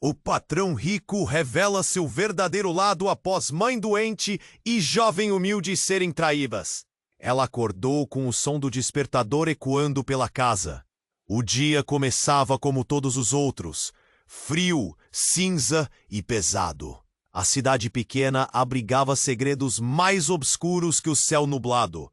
O patrão rico revela seu verdadeiro lado após mãe doente e jovem humilde serem traídas. Ela acordou com o som do despertador ecoando pela casa. O dia começava como todos os outros, frio, cinza e pesado. A cidade pequena abrigava segredos mais obscuros que o céu nublado.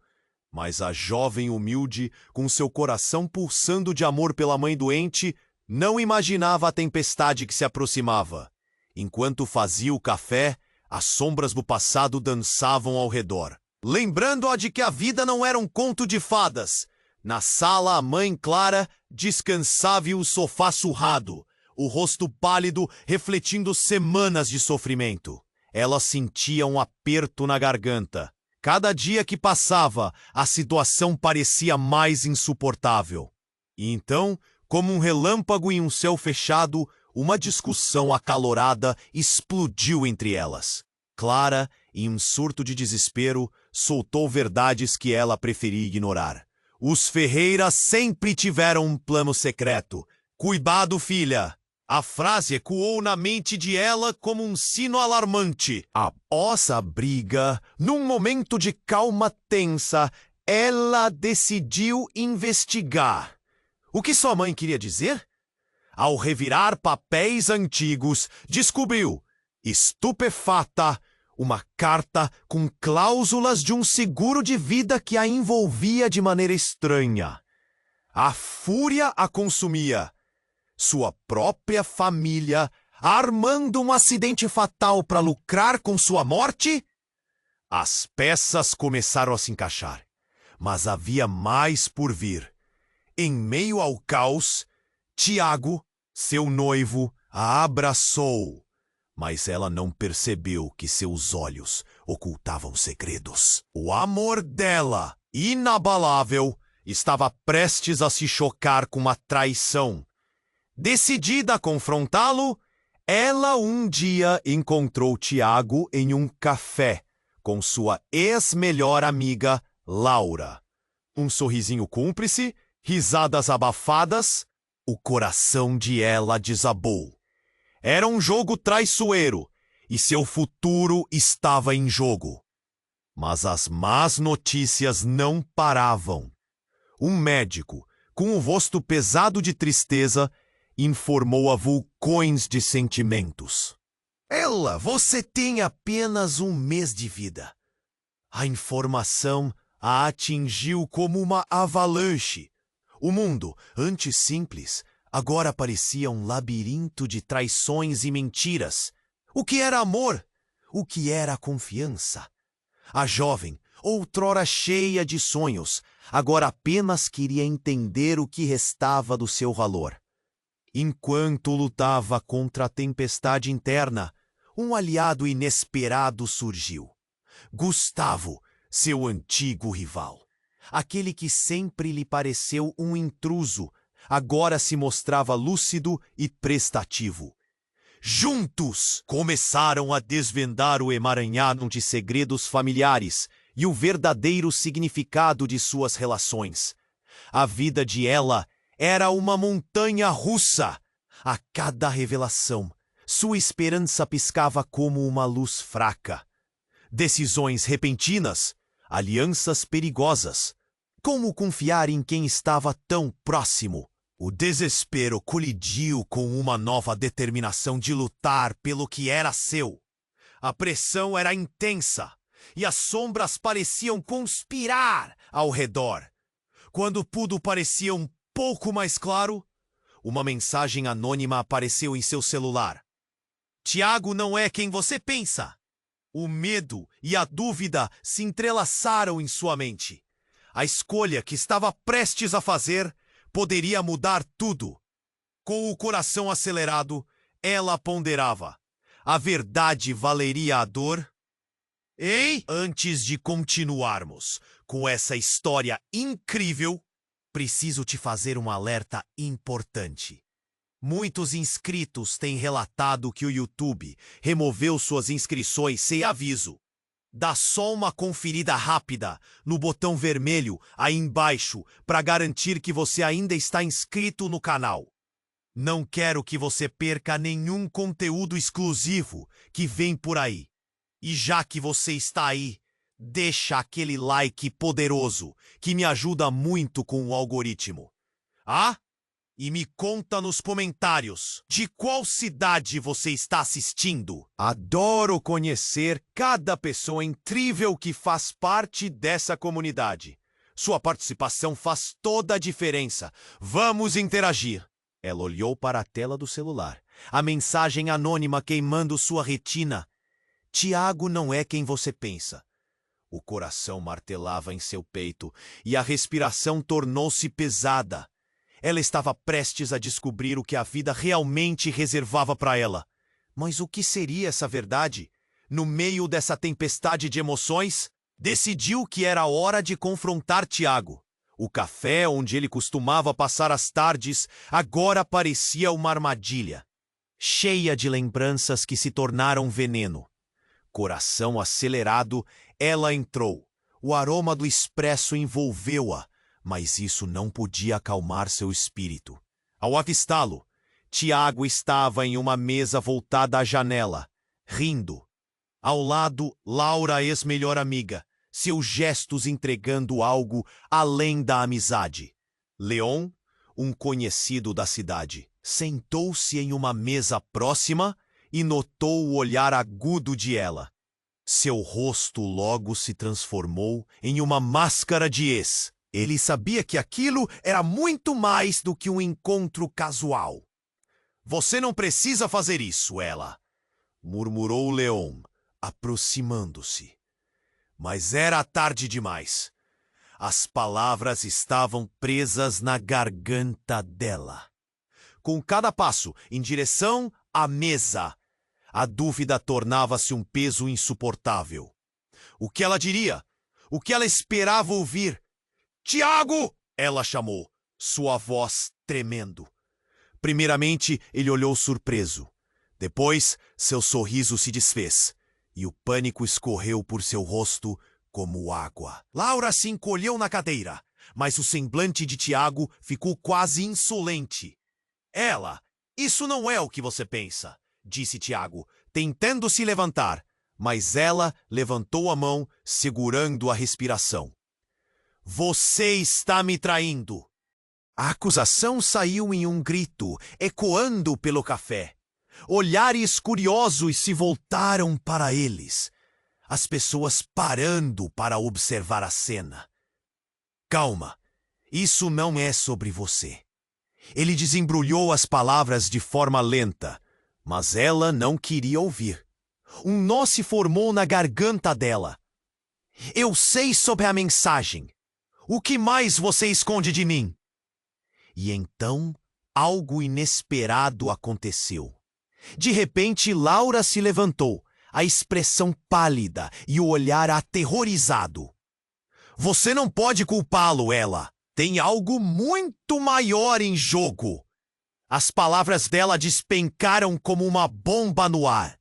Mas a jovem humilde, com seu coração pulsando de amor pela mãe doente, não imaginava a tempestade que se aproximava. Enquanto fazia o café, as sombras do passado dançavam ao redor, lembrando-a de que a vida não era um conto de fadas. Na sala, a mãe Clara descansava em um sofá surrado, o rosto pálido refletindo semanas de sofrimento. Ela sentia um aperto na garganta. Cada dia que passava, a situação parecia mais insuportável. E então, como um relâmpago em um céu fechado, uma discussão acalorada explodiu entre elas. Clara, em um surto de desespero, soltou verdades que ela preferia ignorar. Os Ferreira sempre tiveram um plano secreto. Cuidado, filha! A frase ecoou na mente de ela como um sino alarmante. Após a briga, num momento de calma tensa, ela decidiu investigar. O que sua mãe queria dizer? Ao revirar papéis antigos, descobriu, estupefata, uma carta com cláusulas de um seguro de vida que a envolvia de maneira estranha. A fúria a consumia. Sua própria família, armando um acidente fatal para lucrar com sua morte? As peças começaram a se encaixar, mas havia mais por vir. Em meio ao caos, Tiago, seu noivo, a abraçou, mas ela não percebeu que seus olhos ocultavam segredos. O amor dela, inabalável, estava prestes a se chocar com uma traição. Decidida a confrontá-lo, ela um dia encontrou Tiago em um café com sua ex-melhor amiga, Laura. Um sorrisinho cúmplice, risadas abafadas, o coração de ela desabou. Era um jogo traiçoeiro e seu futuro estava em jogo. Mas as más notícias não paravam. Um médico, com o rosto pesado de tristeza, informou-a vulcões de sentimentos. Ela, você tem apenas 1 mês de vida. A informação a atingiu como uma avalanche. O mundo, antes simples, agora parecia um labirinto de traições e mentiras. O que era amor? O que era confiança? A jovem, outrora cheia de sonhos, agora apenas queria entender o que restava do seu valor. Enquanto lutava contra a tempestade interna, um aliado inesperado surgiu. Gustavo, seu antigo rival. Aquele que sempre lhe pareceu um intruso, agora se mostrava lúcido e prestativo. Juntos, começaram a desvendar o emaranhado de segredos familiares e o verdadeiro significado de suas relações. A vida de ela era uma montanha russa. A cada revelação, sua esperança piscava como uma luz fraca. Decisões repentinas, alianças perigosas. Como confiar em quem estava tão próximo? O desespero colidiu com uma nova determinação de lutar pelo que era seu. A pressão era intensa e as sombras pareciam conspirar ao redor. Quando tudo parecia um pouco mais claro, uma mensagem anônima apareceu em seu celular. Tiago não é quem você pensa. O medo e a dúvida se entrelaçaram em sua mente. A escolha que estava prestes a fazer poderia mudar tudo. Com o coração acelerado, ela ponderava. A verdade valeria a dor? Ei! Antes de continuarmos com essa história incrível, preciso te fazer um alerta importante. Muitos inscritos têm relatado que o YouTube removeu suas inscrições sem aviso. Dá só uma conferida rápida no botão vermelho aí embaixo para garantir que você ainda está inscrito no canal. Não quero que você perca nenhum conteúdo exclusivo que vem por aí. E já que você está aí, deixa aquele like poderoso que me ajuda muito com o algoritmo. Ah? E me conta nos comentários de qual cidade você está assistindo. Adoro conhecer cada pessoa incrível que faz parte dessa comunidade. Sua participação faz toda a diferença. Vamos interagir. Ela olhou para a tela do celular. A mensagem anônima queimando sua retina. Tiago não é quem você pensa. O coração martelava em seu peito e a respiração tornou-se pesada. Ela estava prestes a descobrir o que a vida realmente reservava para ela. Mas o que seria essa verdade? No meio dessa tempestade de emoções, decidiu que era hora de confrontar Tiago. O café onde ele costumava passar as tardes agora parecia uma armadilha, cheia de lembranças que se tornaram veneno. Coração acelerado, ela entrou. O aroma do expresso envolveu-a, mas isso não podia acalmar seu espírito. Ao avistá-lo, Tiago estava em uma mesa voltada à janela, rindo. Ao lado, Laura, ex-melhor amiga, seus gestos entregando algo além da amizade. Leon, um conhecido da cidade, sentou-se em uma mesa próxima e notou o olhar agudo de ela. Seu rosto logo se transformou em uma máscara de ex. Ele sabia que aquilo era muito mais do que um encontro casual. Você não precisa fazer isso, ela, murmurou Leon, aproximando-se. Mas era tarde demais. As palavras estavam presas na garganta dela. Com cada passo em direção à mesa, a dúvida tornava-se um peso insuportável. O que ela diria? O que ela esperava ouvir? Tiago! Ela chamou, sua voz tremendo. Primeiramente, ele olhou surpreso. Depois, seu sorriso se desfez, e o pânico escorreu por seu rosto como água. Laura se encolheu na cadeira, mas o semblante de Tiago ficou quase insolente. Ela, isso não é o que você pensa, disse Tiago, tentando se levantar, mas ela levantou a mão, segurando a respiração. Você está me traindo! A acusação saiu em um grito, ecoando pelo café. Olhares curiosos se voltaram para eles. As pessoas parando para observar a cena. Calma, isso não é sobre você. Ele desembrulhou as palavras de forma lenta, mas ela não queria ouvir. Um nó se formou na garganta dela. Eu sei sobre a mensagem. O que mais você esconde de mim? E então, algo inesperado aconteceu. De repente, Laura se levantou, a expressão pálida e o olhar aterrorizado. Você não pode culpá-lo, ela. Tem algo muito maior em jogo. As palavras dela despencaram como uma bomba no ar.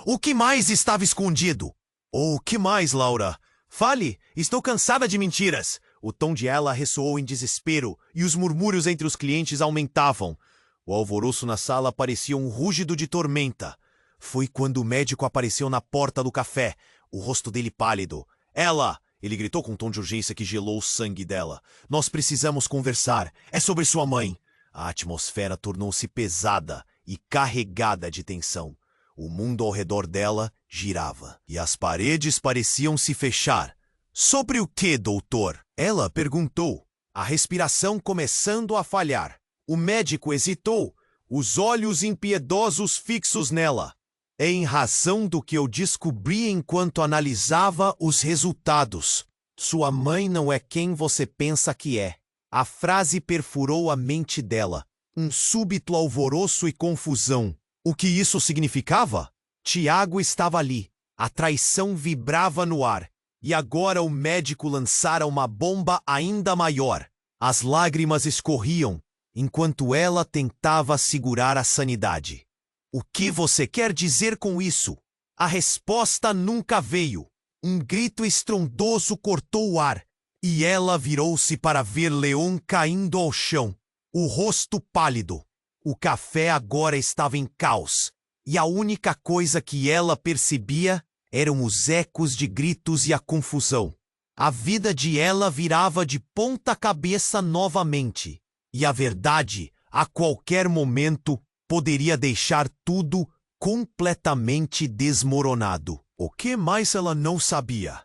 O que mais estava escondido? O que mais, Laura? Fale, estou cansada de mentiras. O tom de ela ressoou em desespero e os murmúrios entre os clientes aumentavam. O alvoroço na sala parecia um rúgido de tormenta. Foi quando o médico apareceu na porta do café, o rosto dele pálido. Ela! Ele gritou com um tom de urgência que gelou o sangue dela. Nós precisamos conversar. É sobre sua mãe. A atmosfera tornou-se pesada e carregada de tensão. O mundo ao redor dela girava e as paredes pareciam se fechar. Sobre o que, doutor? Ela perguntou, a respiração começando a falhar. O médico hesitou, os olhos impiedosos fixos nela. É em razão do que eu descobri enquanto analisava os resultados. Sua mãe não é quem você pensa que é. A frase perfurou a mente dela. Um súbito alvoroço e confusão. O que isso significava? Tiago estava ali. A traição vibrava no ar. E agora o médico lançara uma bomba ainda maior. As lágrimas escorriam, enquanto ela tentava segurar a sanidade. O que você quer dizer com isso? A resposta nunca veio. Um grito estrondoso cortou o ar, e ela virou-se para ver Leon caindo ao chão, o rosto pálido, O café agora estava em caos, e a única coisa que ela percebia eram os ecos de gritos e a confusão. A vida de ela virava de ponta cabeça novamente, e a verdade, a qualquer momento, poderia deixar tudo completamente desmoronado. O que mais ela não sabia?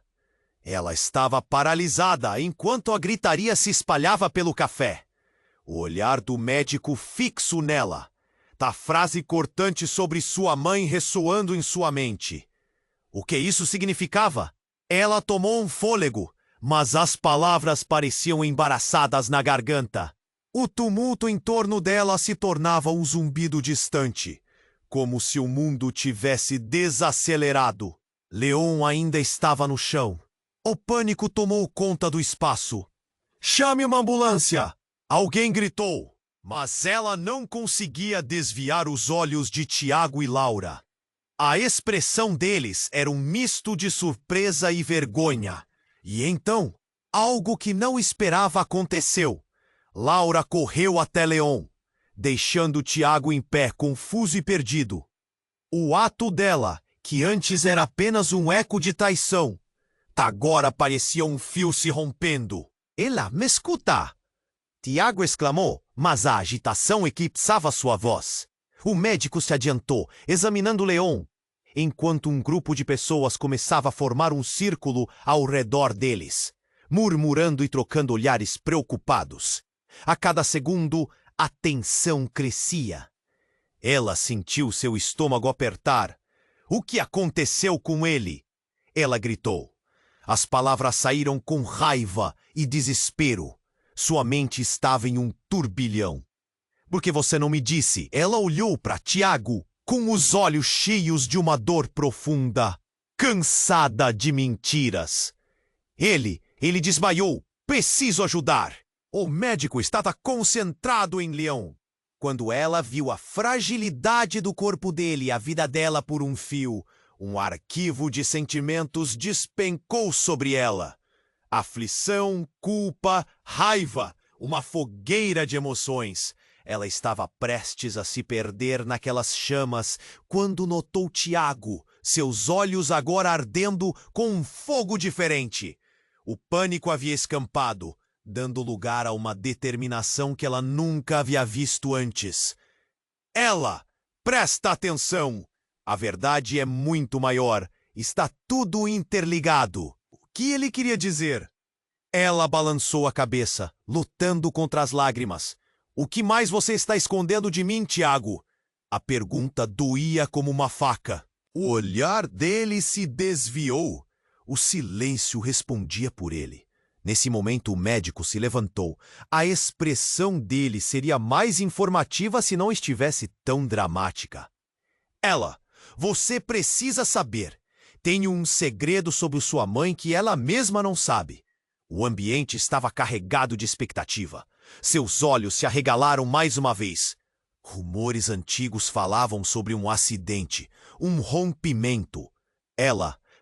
Ela estava paralisada enquanto a gritaria se espalhava pelo café. O olhar do médico fixo nela, a frase cortante sobre sua mãe ressoando em sua mente. O que isso significava? Ela tomou um fôlego, mas as palavras pareciam embaraçadas na garganta. O tumulto em torno dela se tornava um zumbido distante, como se o mundo tivesse desacelerado. Leon ainda estava no chão. O pânico tomou conta do espaço. "Chame uma ambulância!" Alguém gritou, mas ela não conseguia desviar os olhos de Tiago e Laura. A expressão deles era um misto de surpresa e vergonha. E então, algo que não esperava aconteceu. Laura correu até Leon, deixando Tiago em pé, confuso e perdido. O ato dela, que antes era apenas um eco de traição, agora parecia um fio se rompendo. "Ela me escuta!" Tiago exclamou, mas a agitação eclipsava sua voz. O médico se adiantou, examinando Leon, enquanto um grupo de pessoas começava a formar um círculo ao redor deles, murmurando e trocando olhares preocupados. A cada segundo, a tensão crescia. Ela sentiu seu estômago apertar. O que aconteceu com ele? Ela gritou. As palavras saíram com raiva e desespero. Sua mente estava em um turbilhão. "Por que você não me disse?" Ela olhou para Tiago com os olhos cheios de uma dor profunda, cansada de mentiras. Ele desmaiou. "Preciso ajudar." O médico estava concentrado em Leon. Quando ela viu a fragilidade do corpo dele e a vida dela por um fio, um arquivo de sentimentos despencou sobre ela. Aflição, culpa, raiva, uma fogueira de emoções. Ela estava prestes a se perder naquelas chamas quando notou Tiago, seus olhos agora ardendo com um fogo diferente. O pânico havia escampado, dando lugar a uma determinação que ela nunca havia visto antes. "Ela, presta atenção! A verdade é muito maior. Está tudo interligado." O que ele queria dizer? Ela balançou a cabeça, lutando contra as lágrimas. "O que mais você está escondendo de mim, Tiago?" A pergunta doía como uma faca. O olhar dele se desviou. O silêncio respondia por ele. Nesse momento, o médico se levantou. A expressão dele seria mais informativa se não estivesse tão dramática. "Ela, você precisa saber. Tenho um segredo sobre sua mãe que ela mesma não sabe." O ambiente estava carregado de expectativa. Seus olhos se arregalaram mais uma vez. Rumores antigos falavam sobre um acidente, um rompimento.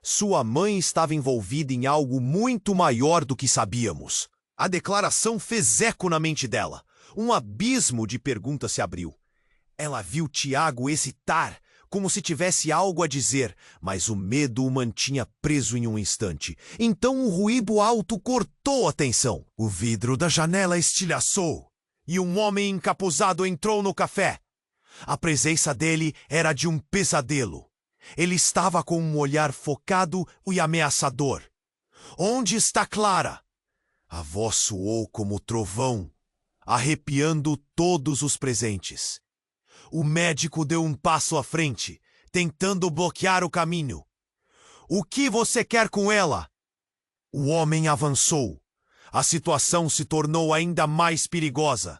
Sua mãe estava envolvida em algo muito maior do que sabíamos. A declaração fez eco na mente dela. Um abismo de perguntas se abriu. Ela viu Tiago hesitar, como se tivesse algo a dizer, mas o medo o mantinha preso em um instante. Então um ruído alto cortou a tensão. O vidro da janela estilhaçou, e um homem encapuzado entrou no café. A presença dele era de um pesadelo. Ele estava com um olhar focado e ameaçador. "Onde está Clara?" A voz soou como trovão, arrepiando todos os presentes. O médico deu um passo à frente, tentando bloquear o caminho. "O que você quer com ela?" O homem avançou. A situação se tornou ainda mais perigosa.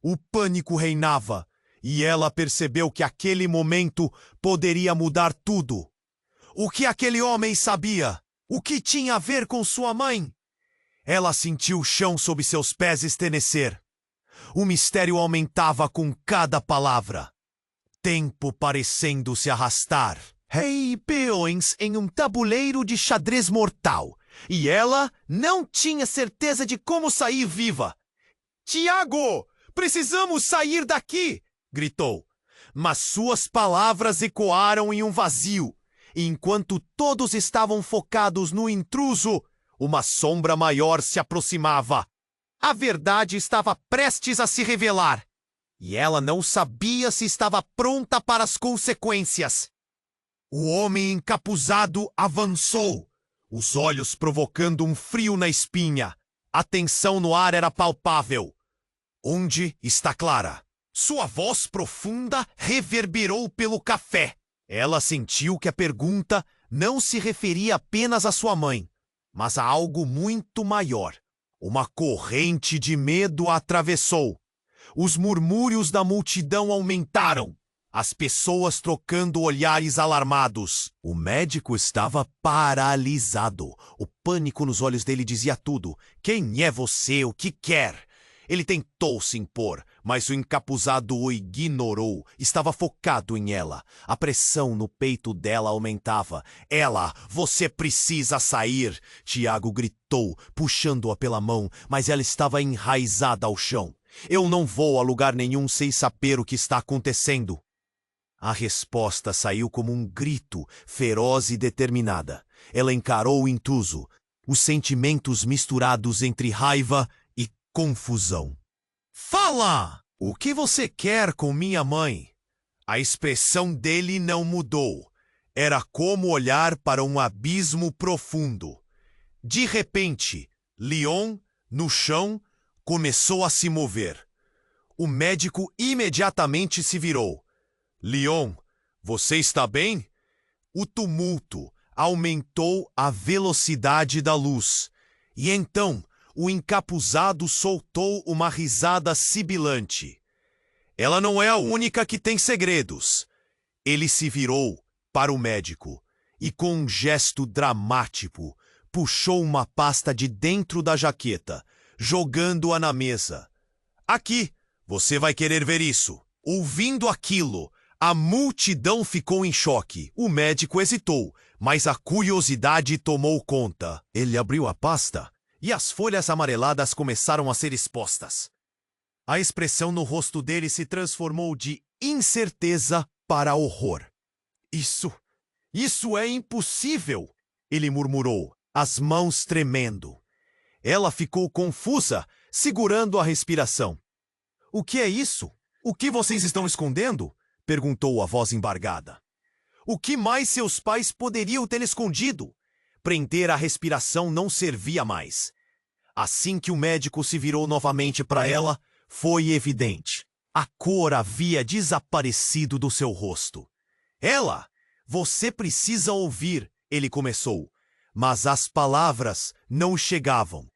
O pânico reinava, e ela percebeu que aquele momento poderia mudar tudo. O que aquele homem sabia? O que tinha a ver com sua mãe? Ela sentiu o chão sob seus pés estremecer. O mistério aumentava com cada palavra. Tempo parecendo se arrastar. Peões em um tabuleiro de xadrez mortal. E ela não tinha certeza de como sair viva. "Tiago, precisamos sair daqui!" gritou. Mas suas palavras ecoaram em um vazio. E enquanto todos estavam focados no intruso, uma sombra maior se aproximava. A verdade estava prestes a se revelar. E ela não sabia se estava pronta para as consequências. O homem encapuzado avançou, os olhos provocando um frio na espinha. A tensão no ar era palpável. Onde está Clara? Sua voz profunda reverberou pelo café. Ela sentiu que a pergunta não se referia apenas à sua mãe, mas a algo muito maior. Uma corrente de medo a atravessou. Os murmúrios da multidão aumentaram. As pessoas trocando olhares alarmados. O médico estava paralisado. O pânico nos olhos dele dizia tudo. Quem é você? O que quer? Ele tentou se impor, mas o encapuzado o ignorou. Estava focado em ela. A pressão no peito dela aumentava. Ela, você precisa sair! Tiago gritou, puxando-a pela mão, mas ela estava enraizada ao chão. Eu não vou a lugar nenhum sem saber o que está acontecendo. A resposta saiu como um grito, feroz e determinada. Ela encarou o intruso, os sentimentos misturados entre raiva e confusão. Fala! O que você quer com minha mãe? A expressão dele não mudou. Era como olhar para um abismo profundo. De repente, Leon, no chão, começou a se mover. O médico imediatamente se virou. Leon, você está bem? O tumulto aumentou a velocidade da luz. E então, o encapuzado soltou uma risada sibilante. Ela não é a única que tem segredos. Ele se virou para o médico e, com um gesto dramático, puxou uma pasta de dentro da jaqueta, jogando-a na mesa. Aqui, você vai querer ver isso. Ouvindo aquilo, a multidão ficou em choque. O médico hesitou, mas a curiosidade tomou conta. Ele abriu a pasta e as folhas amareladas começaram a ser expostas. A expressão no rosto dele se transformou de incerteza para horror. Isso é impossível! Ele murmurou, as mãos tremendo. Ela ficou confusa, segurando a respiração. O que é isso? O que vocês estão escondendo? Perguntou a voz embargada. O que mais seus pais poderiam ter escondido? Prender a respiração não servia mais. Assim que o médico se virou novamente para ela, foi evidente. A cor havia desaparecido do seu rosto. Ela, você precisa ouvir, ele começou, mas as palavras não chegavam.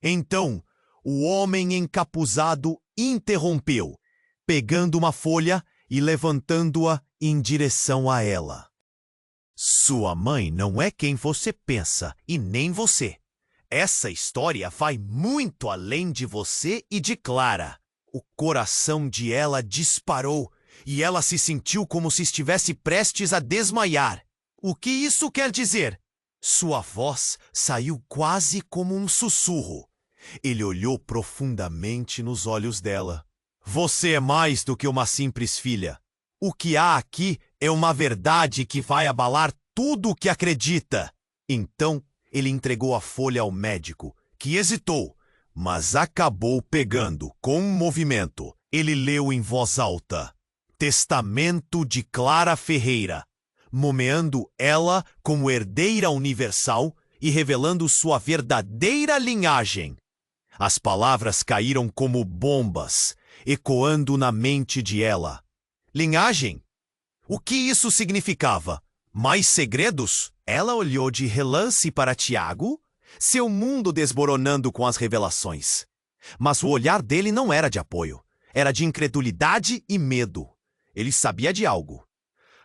Então, o homem encapuzado interrompeu, pegando uma folha e levantando-a em direção a ela. Sua mãe não é quem você pensa, e nem você. Essa história vai muito além de você e de Clara. O coração de ela disparou e ela se sentiu como se estivesse prestes a desmaiar. O que isso quer dizer? Sua voz saiu quase como um sussurro. Ele olhou profundamente nos olhos dela. Você é mais do que uma simples filha. O que há aqui é uma verdade que vai abalar tudo o que acredita. Então, ele entregou a folha ao médico, que hesitou, mas acabou pegando com um movimento. Ele leu em voz alta: Testamento de Clara Ferreira, nomeando ela como herdeira universal e revelando sua verdadeira linhagem. As palavras caíram como bombas, ecoando na mente de ela. Linhagem? O que isso significava? Mais segredos? Ela olhou de relance para Tiago, seu mundo desmoronando com as revelações. Mas o olhar dele não era de apoio, era de incredulidade e medo. Ele sabia de algo.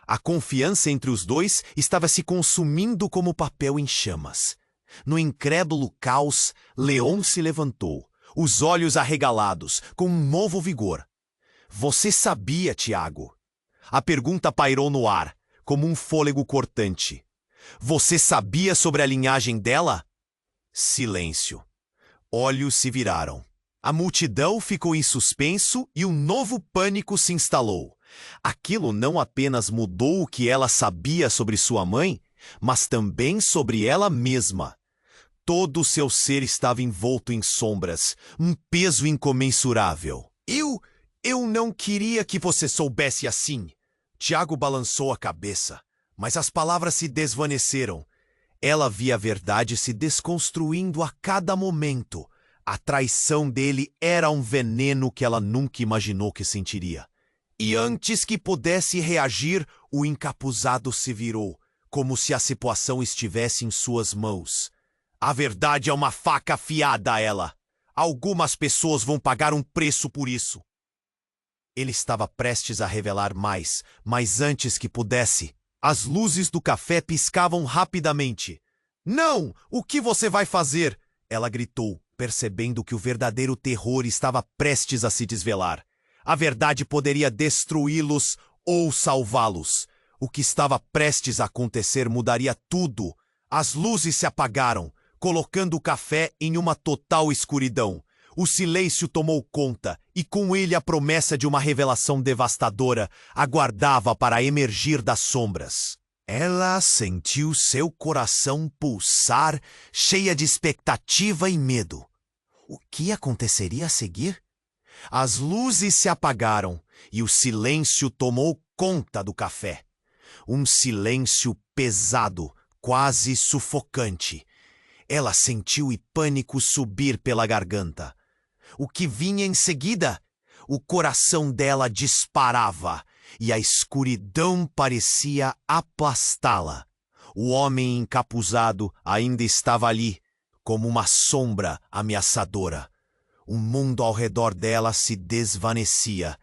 A confiança entre os dois estava se consumindo como papel em chamas. No incrédulo caos, Leon se levantou, os olhos arregalados, com um novo vigor. Você sabia, Tiago? A pergunta pairou no ar, como um fôlego cortante. Você sabia sobre a linhagem dela? Silêncio. Olhos se viraram. A multidão ficou em suspenso e um novo pânico se instalou. Aquilo não apenas mudou o que ela sabia sobre sua mãe, mas também sobre ela mesma. Todo o seu ser estava envolto em sombras, um peso incomensurável. Eu não queria que você soubesse assim. Tiago balançou a cabeça, mas as palavras se desvaneceram. Ela via a verdade se desconstruindo a cada momento. A traição dele era um veneno que ela nunca imaginou que sentiria. E antes que pudesse reagir, o encapuzado se virou, como se a situação estivesse em suas mãos. A verdade é uma faca afiada a ela. Algumas pessoas vão pagar um preço por isso. Ele estava prestes a revelar mais, mas antes que pudesse, as luzes do café piscavam rapidamente. Não! O que você vai fazer? Ela gritou, percebendo que o verdadeiro terror estava prestes a se desvelar. A verdade poderia destruí-los ou salvá-los. O que estava prestes a acontecer mudaria tudo. As luzes se apagaram, colocando o café em uma total escuridão. O silêncio tomou conta, e com ele a promessa de uma revelação devastadora aguardava para emergir das sombras. Ela sentiu seu coração pulsar, cheia de expectativa e medo. O que aconteceria a seguir? As luzes se apagaram e o silêncio tomou conta do café. Um silêncio pesado, quase sufocante. Ela sentiu o pânico subir pela garganta. O que vinha em seguida? O coração dela disparava e a escuridão parecia aplastá-la. O homem encapuzado ainda estava ali, como uma sombra ameaçadora. O mundo ao redor dela se desvanecia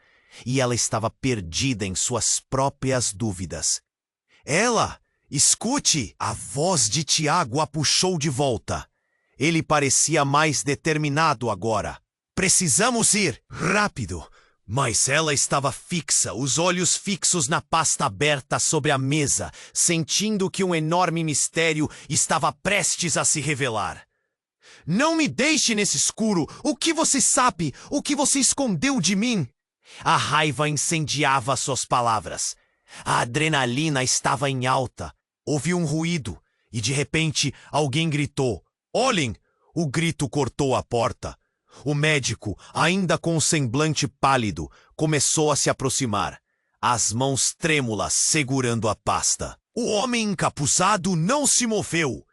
e ela estava perdida em suas próprias dúvidas. Ela, escute! A voz de Tiago a puxou de volta. Ele parecia mais determinado agora. Precisamos ir! Rápido! Mas ela estava fixa, os olhos fixos na pasta aberta sobre a mesa, sentindo que um enorme mistério estava prestes a se revelar. Não me deixe nesse escuro! O que você sabe? O que você escondeu de mim? A raiva incendiava suas palavras. A adrenalina estava em alta. Houve um ruído e, de repente, alguém gritou. Olhem! O grito cortou a porta. O médico, ainda com o semblante pálido, começou a se aproximar, as mãos trêmulas segurando a pasta. O homem encapuzado não se moveu.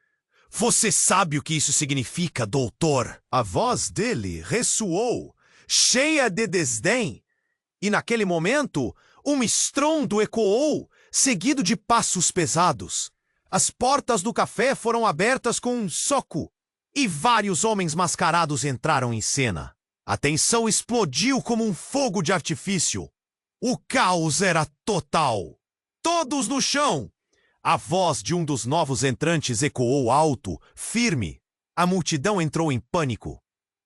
Você sabe o que isso significa, doutor? A voz dele ressoou, cheia de desdém. E naquele momento, um estrondo ecoou, seguido de passos pesados. As portas do café foram abertas com um soco. E vários homens mascarados entraram em cena. A tensão explodiu como um fogo de artifício. O caos era total. Todos no chão! A voz de um dos novos entrantes ecoou alto, firme. A multidão entrou em pânico.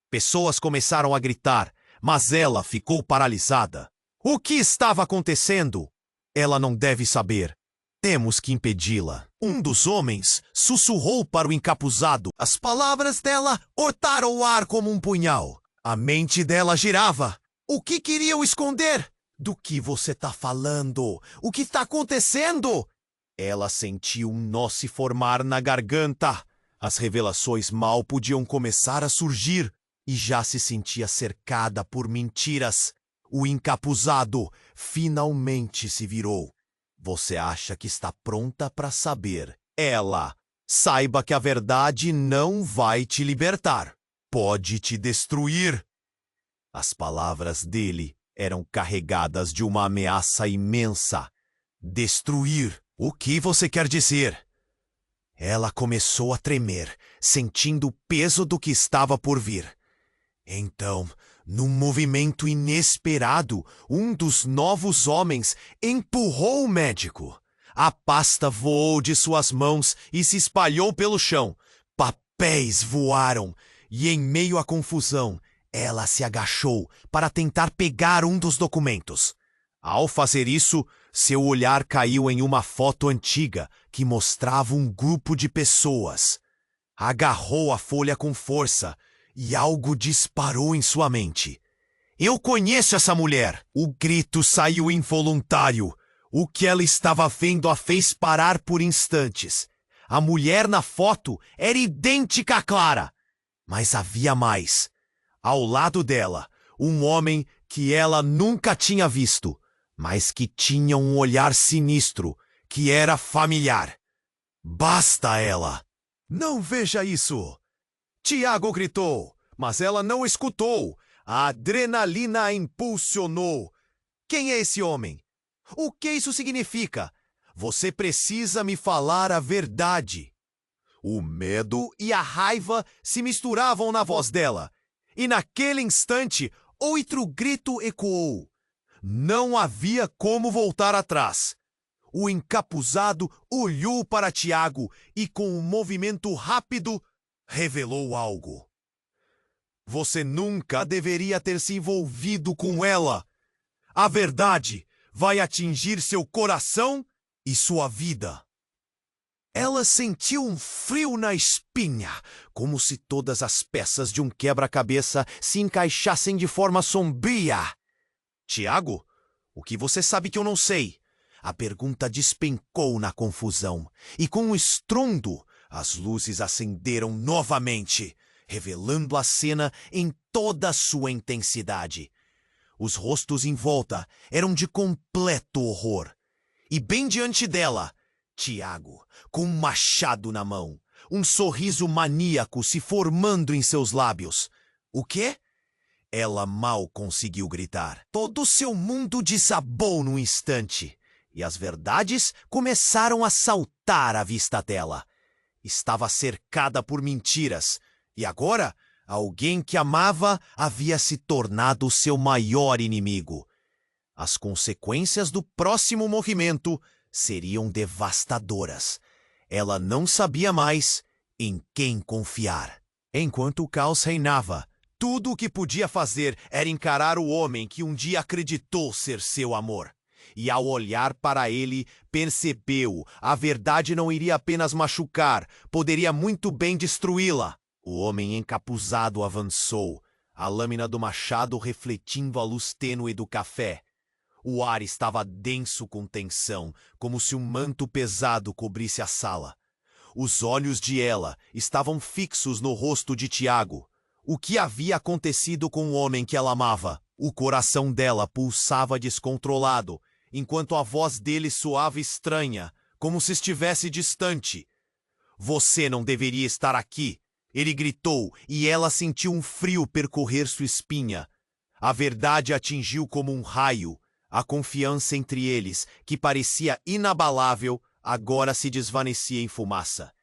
Pessoas começaram a gritar, mas ela ficou paralisada. O que estava acontecendo? Ela não deve saber. Temos que impedi-la. Um dos homens sussurrou para o encapuzado. As palavras dela cortaram o ar como um punhal. A mente dela girava. O que queriam esconder? Do que você está falando? O que está acontecendo? Ela sentiu um nó se formar na garganta. As revelações mal podiam começar a surgir e já se sentia cercada por mentiras. O encapuzado finalmente se virou. Você acha que está pronta para saber? Ela, saiba que a verdade não vai te libertar. Pode te destruir. As palavras dele eram carregadas de uma ameaça imensa. Destruir. O que você quer dizer? Ela começou a tremer, sentindo o peso do que estava por vir. Então, num movimento inesperado, um dos novos homens empurrou o médico. A pasta voou de suas mãos e se espalhou pelo chão. Papéis voaram e, em meio à confusão, ela se agachou para tentar pegar um dos documentos. Ao fazer isso, seu olhar caiu em uma foto antiga que mostrava um grupo de pessoas. Agarrou a folha com força e algo disparou em sua mente. Eu conheço essa mulher! O grito saiu involuntário. O que ela estava vendo a fez parar por instantes. A mulher na foto era idêntica à Clara. Mas havia mais. Ao lado dela, um homem que ela nunca tinha visto, mas que tinha um olhar sinistro, que era familiar. Basta ela! Não veja isso! Tiago gritou, mas ela não escutou. A adrenalina a impulsionou. Quem é esse homem? O que isso significa? Você precisa me falar a verdade. O medo e a raiva se misturavam na voz dela. E naquele instante, outro grito ecoou. Não havia como voltar atrás. O encapuzado olhou para Tiago e, com um movimento rápido, revelou algo. Você nunca deveria ter se envolvido com ela. A verdade vai atingir seu coração e sua vida. Ela sentiu um frio na espinha, como se todas as peças de um quebra-cabeça se encaixassem de forma sombria. Tiago, o que você sabe que eu não sei? A pergunta despencou na confusão, e com um estrondo, as luzes acenderam novamente, revelando a cena em toda a sua intensidade. Os rostos em volta eram de completo horror. E bem diante dela, Tiago, com um machado na mão, um sorriso maníaco se formando em seus lábios. O quê? Ela mal conseguiu gritar. Todo seu mundo desabou num instante, e as verdades começaram a saltar à vista dela. Estava cercada por mentiras, e agora alguém que amava havia se tornado seu maior inimigo. As consequências do próximo movimento seriam devastadoras. Ela não sabia mais em quem confiar. Enquanto o caos reinava, tudo o que podia fazer era encarar o homem que um dia acreditou ser seu amor. E ao olhar para ele, percebeu, a verdade não iria apenas machucar, poderia muito bem destruí-la. O homem encapuzado avançou, a lâmina do machado refletindo a luz tênue do café. O ar estava denso com tensão, como se um manto pesado cobrisse a sala. Os olhos de ela estavam fixos no rosto de Tiago. O que havia acontecido com o homem que ela amava? O coração dela pulsava descontrolado, enquanto a voz dele soava estranha, como se estivesse distante. Você não deveria estar aqui, ele gritou, e ela sentiu um frio percorrer sua espinha. A verdade atingiu como um raio. A confiança entre eles, que parecia inabalável, agora se desvanecia em fumaça.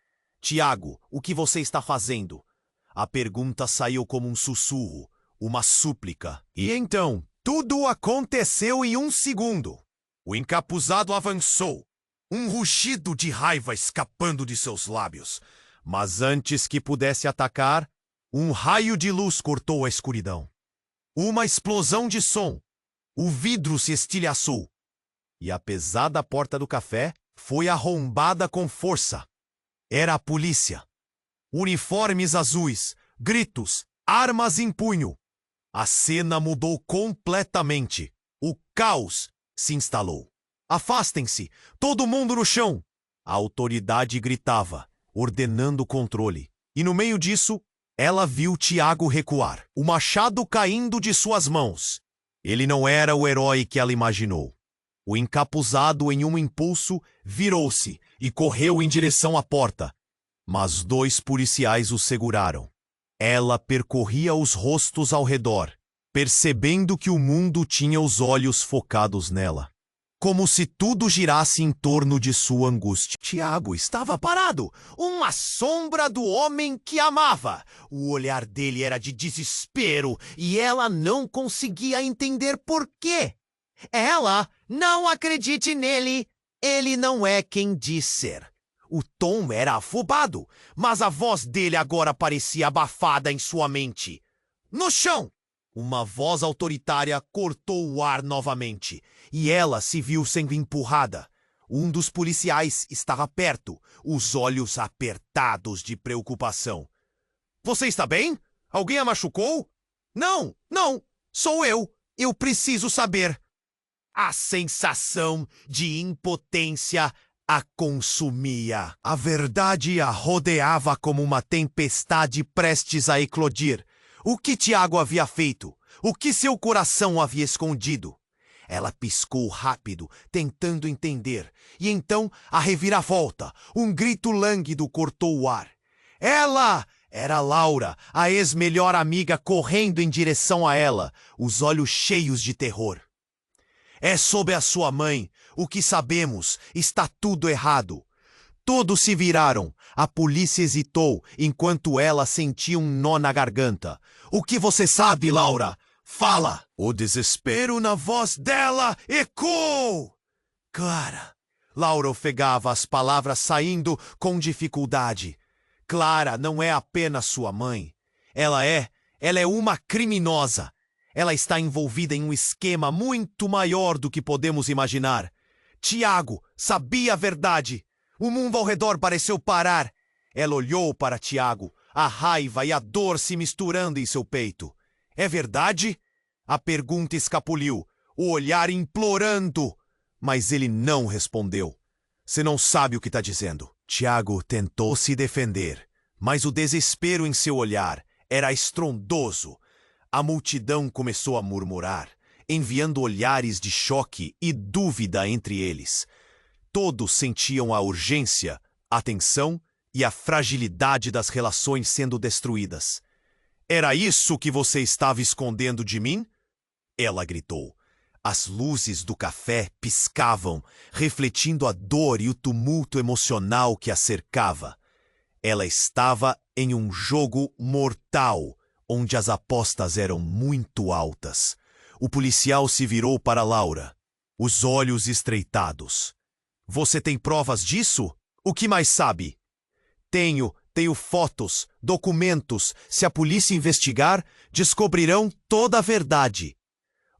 Tiago, o que você está fazendo? A pergunta saiu como um sussurro, uma súplica. E então, tudo aconteceu em um segundo. O encapuzado avançou, um rugido de raiva escapando de seus lábios. Mas antes que pudesse atacar, um raio de luz cortou a escuridão. Uma explosão de som. O vidro se estilhaçou. E a pesada porta do café foi arrombada com força. Era a polícia. Uniformes azuis, gritos, armas em punho. A cena mudou completamente. O caos se instalou. Afastem-se! Todo mundo no chão! A autoridade gritava, ordenando o controle. E no meio disso, ela viu Tiago recuar, o machado caindo de suas mãos. Ele não era o herói que ela imaginou. O encapuzado, em um impulso, virou-se e correu em direção à porta. Mas 2 policiais o seguraram. Ela percorria os rostos ao redor, percebendo que o mundo tinha os olhos focados nela. Como se tudo girasse em torno de sua angústia. Tiago estava parado, uma sombra do homem que amava. O olhar dele era de desespero e ela não conseguia entender por quê. Ela não acredite nele, ele não é quem diz ser. O tom era afobado, mas a voz dele agora parecia abafada em sua mente. No chão! Uma voz autoritária cortou o ar novamente, e ela se viu sendo empurrada. Um dos policiais estava perto, os olhos apertados de preocupação. Você está bem? Alguém a machucou? Não, não, sou eu. Eu preciso saber. A sensação de impotência a consumia. A verdade a rodeava como uma tempestade prestes a eclodir. O que Tiago havia feito? O que seu coração havia escondido? Ela piscou rápido, tentando entender, e então a reviravolta, um grito lânguido cortou o ar. Ela! Era Laura, a ex-melhor amiga, correndo em direção a ela, os olhos cheios de terror. É sobre a sua mãe. O que sabemos? Está tudo errado. Todos se viraram. A polícia hesitou, enquanto ela sentia um nó na garganta. O que você sabe, Laura? Fala! O desespero na voz dela ecoou. Clara. Laura ofegava, as palavras saindo com dificuldade. Clara não é apenas sua mãe. Ela é uma criminosa. Ela está envolvida em um esquema muito maior do que podemos imaginar. Tiago sabia a verdade. O mundo ao redor pareceu parar. Ela olhou para Tiago, a raiva e a dor se misturando em seu peito. É verdade? A pergunta escapuliu, o olhar implorando. Mas ele não respondeu. Você não sabe o que está dizendo. Tiago tentou se defender, mas o desespero em seu olhar era estrondoso. A multidão começou a murmurar, enviando olhares de choque e dúvida entre eles. Todos sentiam a urgência, a tensão e a fragilidade das relações sendo destruídas. Era isso que você estava escondendo de mim? Ela gritou. As luzes do café piscavam, refletindo a dor e o tumulto emocional que a cercava. Ela estava em um jogo mortal, onde as apostas eram muito altas. O policial se virou para Laura, os olhos estreitados. Você tem provas disso? O que mais sabe? Tenho fotos, documentos. Se a polícia investigar, descobrirão toda a verdade.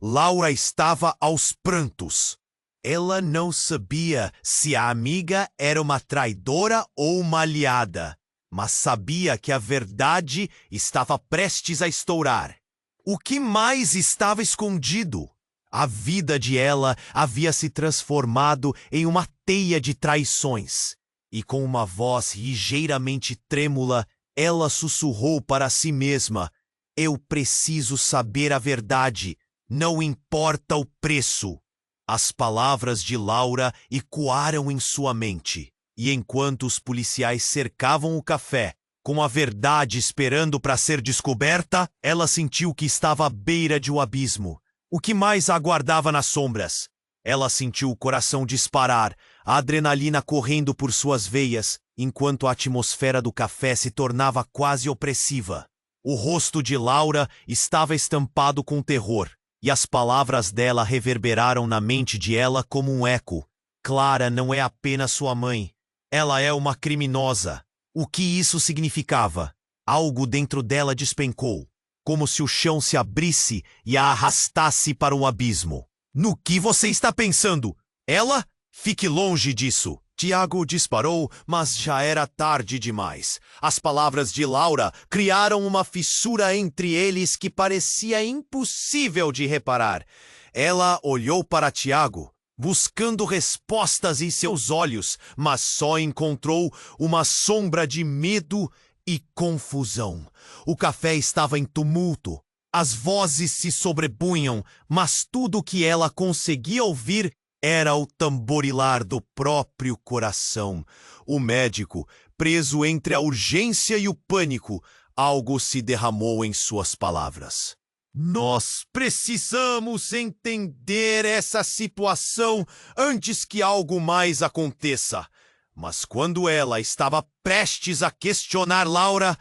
Laura estava aos prantos. Ela não sabia se a amiga era uma traidora ou uma aliada, mas sabia que a verdade estava prestes a estourar. O que mais estava escondido? A vida de ela havia se transformado em uma teia de traições. E com uma voz ligeiramente trêmula, ela sussurrou para si mesma: eu preciso saber a verdade, não importa o preço. As palavras de Laura ecoaram em sua mente, e enquanto os policiais cercavam o café, com a verdade esperando para ser descoberta, ela sentiu que estava à beira de um abismo. O que mais a aguardava nas sombras? Ela sentiu o coração disparar, a adrenalina correndo por suas veias, enquanto a atmosfera do café se tornava quase opressiva. O rosto de Laura estava estampado com terror, e as palavras dela reverberaram na mente de ela como um eco. Clara não é apenas sua mãe. Ela é uma criminosa. O que isso significava? Algo dentro dela despencou, como se o chão se abrisse e a arrastasse para um abismo. No que você está pensando? Ela? Fique longe disso. Tiago disparou, mas já era tarde demais. As palavras de Laura criaram uma fissura entre eles que parecia impossível de reparar. Ela olhou para Tiago, buscando respostas em seus olhos, mas só encontrou uma sombra de medo e confusão. O café estava em tumulto. As vozes se sobrepunham, mas tudo o que ela conseguia ouvir era o tamborilar do próprio coração. O médico, preso entre a urgência e o pânico, algo se derramou em suas palavras. Nós precisamos entender essa situação antes que algo mais aconteça. Mas quando ela estava prestes a questionar Laura,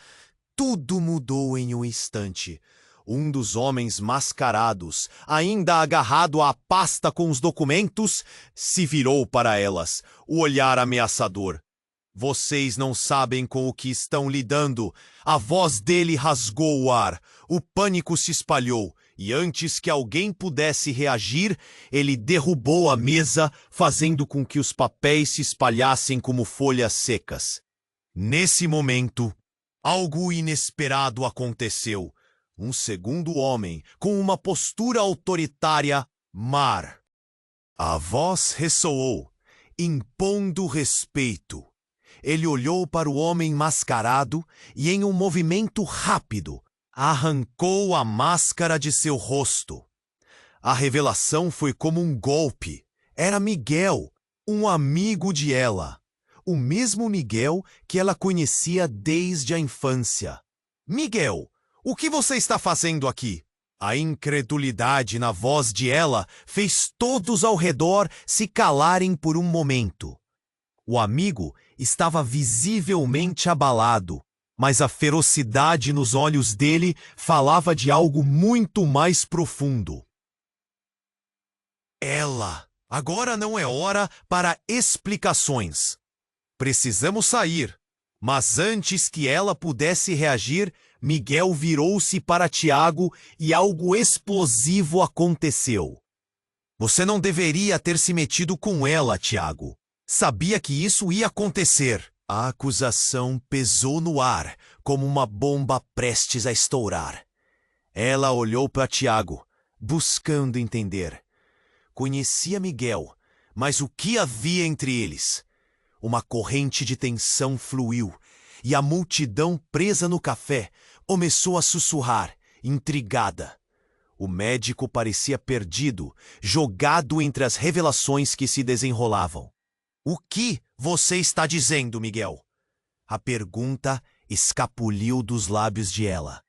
tudo mudou em um instante. Um dos homens mascarados, ainda agarrado à pasta com os documentos, se virou para elas, o olhar ameaçador. Vocês não sabem com o que estão lidando. A voz dele rasgou o ar. O pânico se espalhou, e antes que alguém pudesse reagir, ele derrubou a mesa, fazendo com que os papéis se espalhassem como folhas secas. Nesse momento, Algo inesperado aconteceu. Um segundo homem, com uma postura autoritária, Mar. A voz ressoou, impondo respeito. Ele olhou para o homem mascarado e, em um movimento rápido, arrancou a máscara de seu rosto. A revelação foi como um golpe. Era Miguel, um amigo de ela. O mesmo Miguel que ela conhecia desde a infância. Miguel, o que você está fazendo aqui? A incredulidade na voz de ela fez todos ao redor se calarem por um momento. O amigo estava visivelmente abalado, mas a ferocidade nos olhos dele falava de algo muito mais profundo. Ela, agora não é hora para explicações. Precisamos sair. Mas antes que ela pudesse reagir, Miguel virou-se para Tiago e algo explosivo aconteceu. Você não deveria ter se metido com ela, Tiago. Sabia que isso ia acontecer. A acusação pesou no ar, como uma bomba prestes a estourar. Ela olhou para Tiago, buscando entender. Conhecia Miguel, mas o que havia entre eles? Uma corrente de tensão fluiu, e a multidão presa no café começou a sussurrar, intrigada. O médico parecia perdido, jogado entre as revelações que se desenrolavam. O que você está dizendo, Miguel? A pergunta escapuliu dos lábios de ela.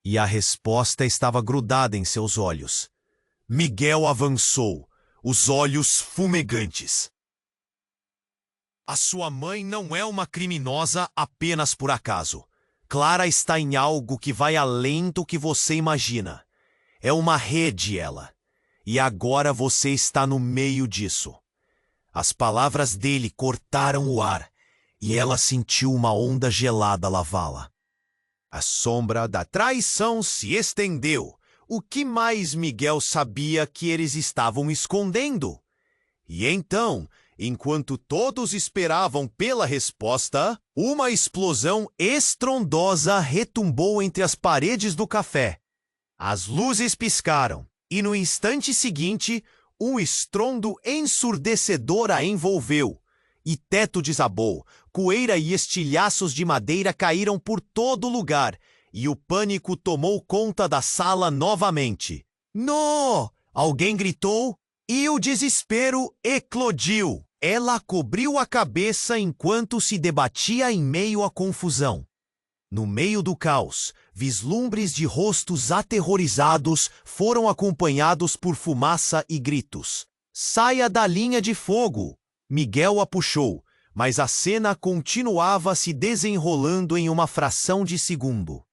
E a resposta estava grudada em seus olhos. Miguel avançou, os olhos fumegantes. A sua mãe não é uma criminosa apenas por acaso. Clara está em algo que vai além do que você imagina. É uma rede, ela. E agora você está no meio disso. As palavras dele cortaram o ar, e ela sentiu uma onda gelada lavá-la. A sombra da traição se estendeu. O que mais Miguel sabia que eles estavam escondendo? E então, enquanto todos esperavam pela resposta, uma explosão estrondosa retumbou entre as paredes do café. As luzes piscaram, e no instante seguinte, um estrondo ensurdecedor a envolveu. E teto desabou, poeira e estilhaços de madeira caíram por todo lugar, e o pânico tomou conta da sala novamente. "No!" Alguém gritou, e o desespero eclodiu. Ela cobriu a cabeça enquanto se debatia em meio à confusão. No meio do caos, vislumbres de rostos aterrorizados foram acompanhados por fumaça e gritos. "Saia da linha de fogo!" Miguel a puxou, mas a cena continuava se desenrolando em uma fração de segundo.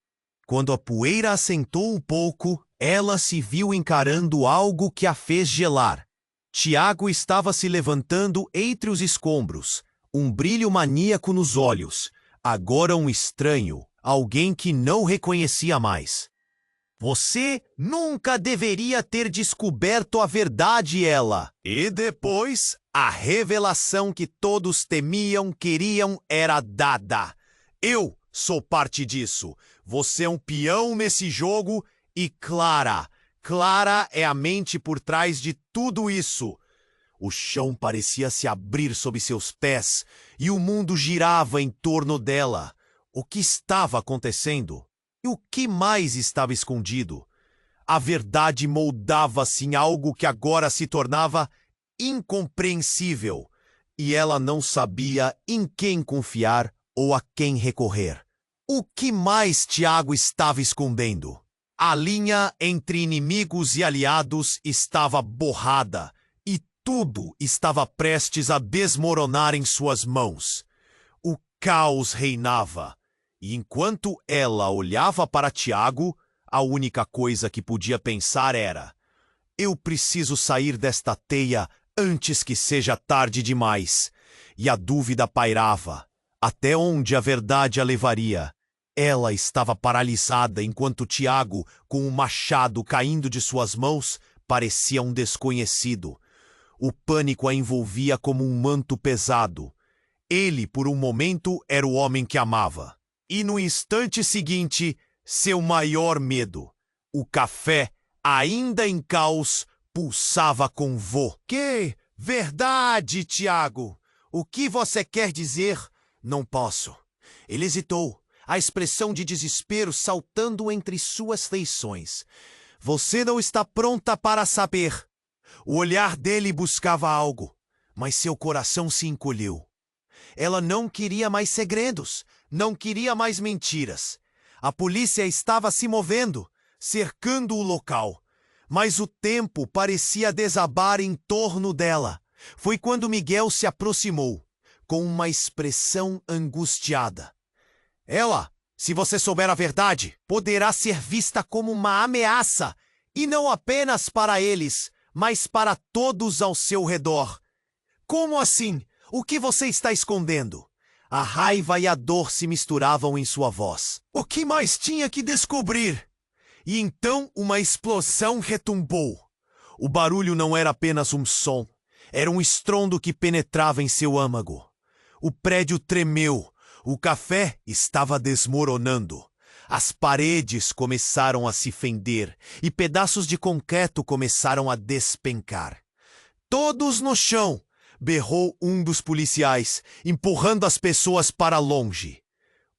Quando a poeira assentou um pouco, ela se viu encarando algo que a fez gelar. Tiago estava se levantando entre os escombros, um brilho maníaco nos olhos. Agora um estranho, alguém que não reconhecia mais. "Você nunca deveria ter descoberto a verdade, ela." E depois, a revelação que todos temiam, queriam, era dada. "Eu sou parte disso. Você é um peão nesse jogo e Clara é a mente por trás de tudo isso." O chão parecia se abrir sob seus pés e o mundo girava em torno dela. O que estava acontecendo? E o que mais estava escondido? A verdade moldava-se em algo que agora se tornava incompreensível, e ela não sabia em quem confiar ou a quem recorrer. O que mais Tiago estava escondendo? A linha entre inimigos e aliados estava borrada, e tudo estava prestes a desmoronar em suas mãos. O caos reinava, e enquanto ela olhava para Tiago, a única coisa que podia pensar era: "Eu preciso sair desta teia antes que seja tarde demais." E a dúvida pairava. Até onde a verdade a levaria? Ela estava paralisada enquanto Tiago, com o machado caindo de suas mãos, parecia um desconhecido. O pânico a envolvia como um manto pesado. Ele, por um momento, era o homem que amava. E no instante seguinte, seu maior medo, o café, ainda em caos, pulsava com vô. Que verdade, Tiago! O que você quer dizer? Não posso. Ele hesitou, a expressão de desespero saltando entre suas feições. Você não está pronta para saber. O olhar dele buscava algo, mas seu coração se encolheu. Ela não queria mais segredos, não queria mais mentiras. A polícia estava se movendo, cercando o local, mas o tempo parecia desabar em torno dela. Foi quando Miguel se aproximou, com uma expressão angustiada. Ela, se você souber a verdade, poderá ser vista como uma ameaça, e não apenas para eles, mas para todos ao seu redor. Como assim? O que você está escondendo? A raiva e a dor se misturavam em sua voz. O que mais tinha que descobrir? E então uma explosão retumbou. O barulho não era apenas um som, era um estrondo que penetrava em seu âmago. O prédio tremeu, o café estava desmoronando. As paredes começaram a se fender e pedaços de concreto começaram a despencar. Todos no chão! Berrou um dos policiais, empurrando as pessoas para longe.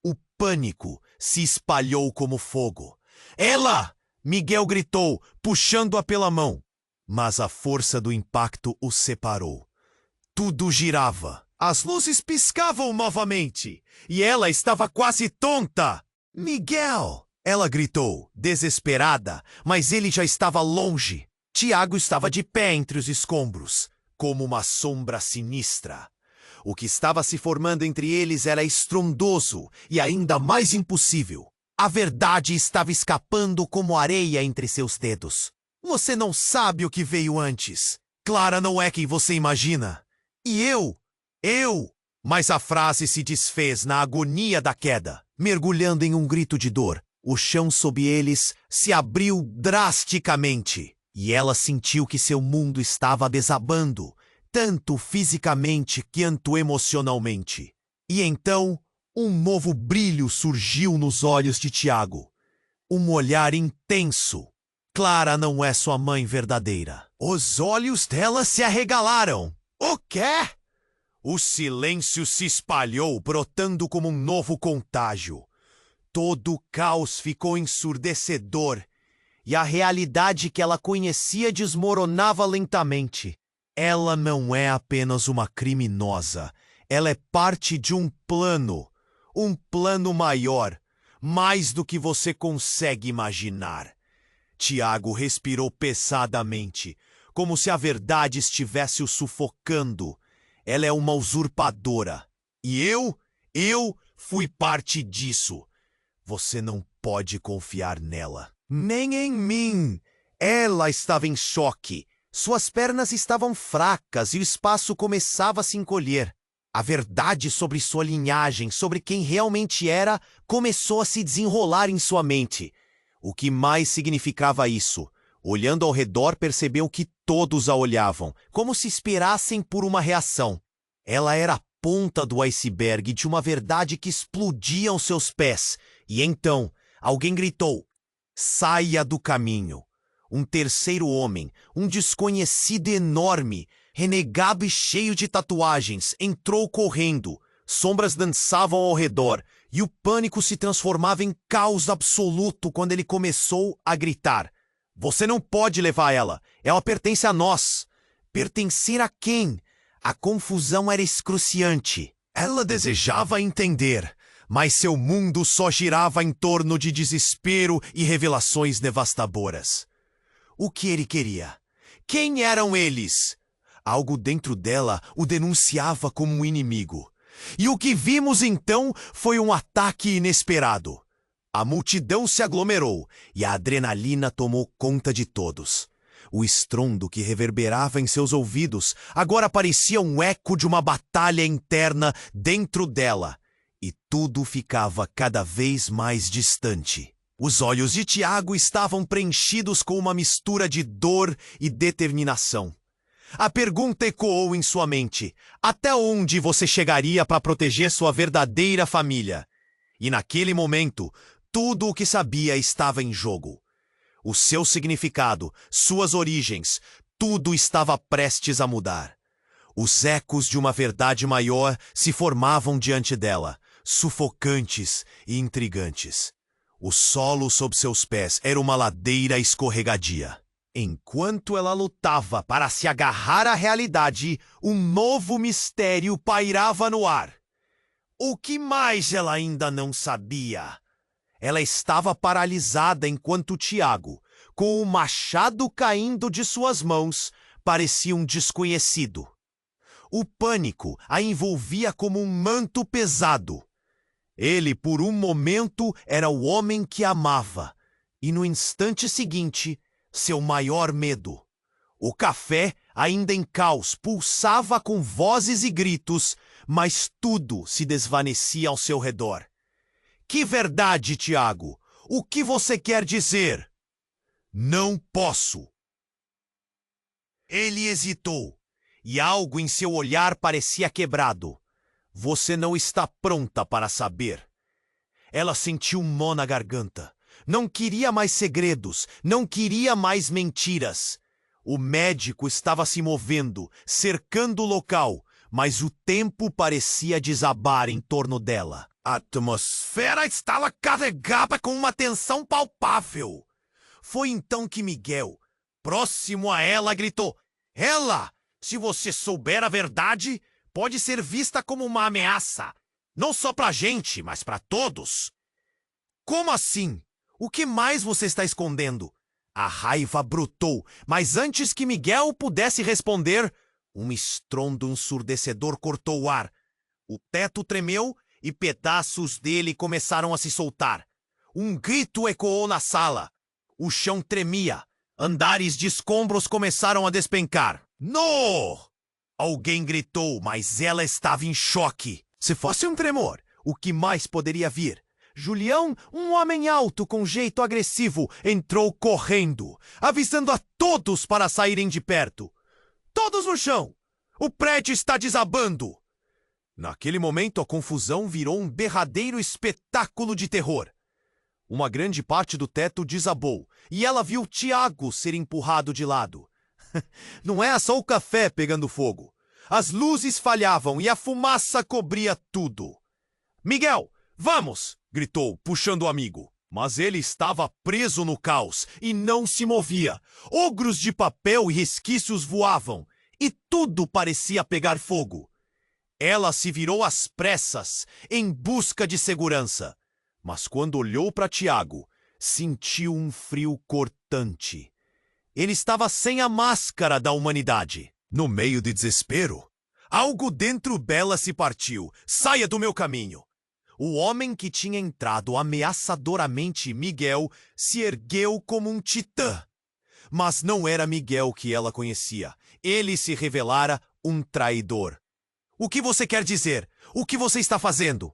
O pânico se espalhou como fogo. Ela! Miguel gritou, puxando-a pela mão. Mas a força do impacto os separou. Tudo girava. As luzes piscavam novamente. E ela estava quase tonta. Miguel! Ela gritou, desesperada, mas ele já estava longe. Tiago estava de pé entre os escombros, como uma sombra sinistra. O que estava se formando entre eles era estrondoso e ainda mais impossível. A verdade estava escapando como areia entre seus dedos. Você não sabe o que veio antes. Clara não é quem você imagina. E eu? Mas a frase se desfez na agonia da queda, mergulhando em um grito de dor. O chão sob eles se abriu drasticamente. E ela sentiu que seu mundo estava desabando, tanto fisicamente quanto emocionalmente. E então, um novo brilho surgiu nos olhos de Tiago. Um olhar intenso. Clara não é sua mãe verdadeira. Os olhos dela se arregalaram. O quê? O silêncio se espalhou, brotando como um novo contágio. Todo o caos ficou ensurdecedor. E a realidade que ela conhecia desmoronava lentamente. Ela não é apenas uma criminosa. Ela é parte de um plano maior, mais do que você consegue imaginar. Tiago respirou pesadamente, como se a verdade estivesse o sufocando. Ela é uma usurpadora. E eu fui parte disso. Você não pode confiar nela. Nem em mim. Ela estava em choque. Suas pernas estavam fracas e o espaço começava a se encolher. A verdade sobre sua linhagem, sobre quem realmente era, começou a se desenrolar em sua mente. O que mais significava isso? Olhando ao redor, percebeu que todos a olhavam, como se esperassem por uma reação. Ela era a ponta do iceberg de uma verdade que explodia aos seus pés. E então, alguém gritou: "Saia do caminho." Um terceiro homem, um desconhecido enorme, renegado e cheio de tatuagens, entrou correndo. Sombras dançavam ao redor, e o pânico se transformava em caos absoluto quando ele começou a gritar: "Você não pode levar ela. Ela pertence a nós." Pertencer a quem? A confusão era excruciante. Ela desejava entender, mas seu mundo só girava em torno de desespero e revelações devastadoras. O que ele queria? Quem eram eles? Algo dentro dela o denunciava como um inimigo. E o que vimos então foi um ataque inesperado. A multidão se aglomerou e a adrenalina tomou conta de todos. O estrondo que reverberava em seus ouvidos agora parecia um eco de uma batalha interna dentro dela. E tudo ficava cada vez mais distante. Os olhos de Tiago estavam preenchidos com uma mistura de dor e determinação. A pergunta ecoou em sua mente: até onde você chegaria para proteger sua verdadeira família? E naquele momento, tudo o que sabia estava em jogo. O seu significado, suas origens, tudo estava prestes a mudar. Os ecos de uma verdade maior se formavam diante dela, sufocantes e intrigantes. O solo sob seus pés era uma ladeira escorregadia. Enquanto ela lutava para se agarrar à realidade, um novo mistério pairava no ar. O que mais ela ainda não sabia? Ela estava paralisada enquanto Tiago, com o machado caindo de suas mãos, parecia um desconhecido. O pânico a envolvia como um manto pesado. Ele, por um momento, era o homem que amava, e no instante seguinte, seu maior medo. O café, ainda em caos, pulsava com vozes e gritos, mas tudo se desvanecia ao seu redor. Que verdade, Tiago? O que você quer dizer? Não posso. Ele hesitou, e algo em seu olhar parecia quebrado. Você não está pronta para saber. Ela sentiu um nó na garganta. Não queria mais segredos, não queria mais mentiras. O médico estava se movendo, cercando o local, mas o tempo parecia desabar em torno dela. A atmosfera estava carregada com uma tensão palpável. Foi então que Miguel, próximo a ela, gritou: "Ela, se você souber a verdade, pode ser vista como uma ameaça. Não só pra gente, mas pra todos." Como assim? O que mais você está escondendo? A raiva brotou, mas antes que Miguel pudesse responder, um estrondo ensurdecedor cortou o ar. O teto tremeu e pedaços dele começaram a se soltar. Um grito ecoou na sala. O chão tremia. Andares de escombros começaram a despencar. "No!" Alguém gritou, mas ela estava em choque. Se fosse um tremor, o que mais poderia vir? Julião, um homem alto com jeito agressivo, entrou correndo, avisando a todos para saírem de perto. "Todos no chão! O prédio está desabando!" Naquele momento, a confusão virou um berradeiro espetáculo de terror. Uma grande parte do teto desabou, e ela viu Tiago ser empurrado de lado. Não é só o café pegando fogo. As luzes falhavam e a fumaça cobria tudo. "Miguel, vamos!" gritou, puxando o amigo. Mas ele estava preso no caos e não se movia. Ogros de papel e resquícios voavam, e tudo parecia pegar fogo. Ela se virou às pressas, em busca de segurança. Mas quando olhou para Tiago, sentiu um frio cortante. Ele estava sem a máscara da humanidade. No meio de desespero, algo dentro dela se partiu. "Saia do meu caminho!" O homem que tinha entrado ameaçadoramente Miguel se ergueu como um titã. Mas não era Miguel que ela conhecia. Ele se revelara um traidor. "O que você quer dizer? O que você está fazendo?"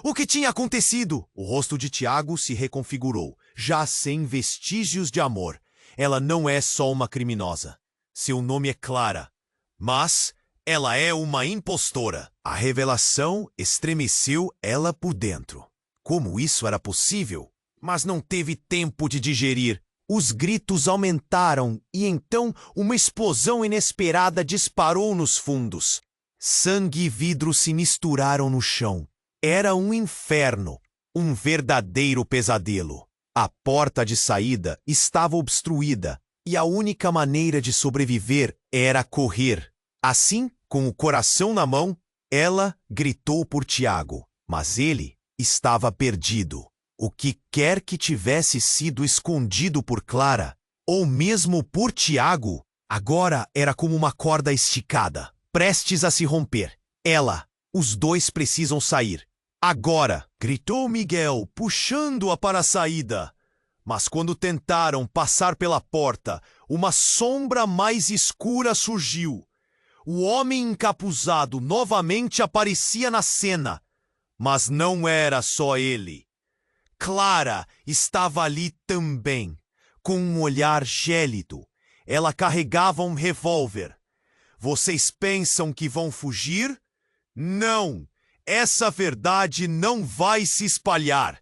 O que tinha acontecido? O rosto de Tiago se reconfigurou, já sem vestígios de amor. Ela não é só uma criminosa. Seu nome é Clara. Mas ela é uma impostora. A revelação estremeceu ela por dentro. Como isso era possível? Mas não teve tempo de digerir. Os gritos aumentaram e então uma explosão inesperada disparou nos fundos. Sangue e vidro se misturaram no chão. Era um inferno, um verdadeiro pesadelo. A porta de saída estava obstruída e a única maneira de sobreviver era correr. Assim, com o coração na mão, ela gritou por Tiago, mas ele estava perdido. O que quer que tivesse sido escondido por Clara, ou mesmo por Tiago, agora era como uma corda esticada, prestes a se romper. Os dois precisam sair. "Agora!" gritou Miguel, puxando-a para a saída. Mas quando tentaram passar pela porta, uma sombra mais escura surgiu. O homem encapuzado novamente aparecia na cena. Mas não era só ele. Clara estava ali também, com um olhar gélido. Ela carregava um revólver. "Vocês pensam que vão fugir? Não! Essa verdade não vai se espalhar.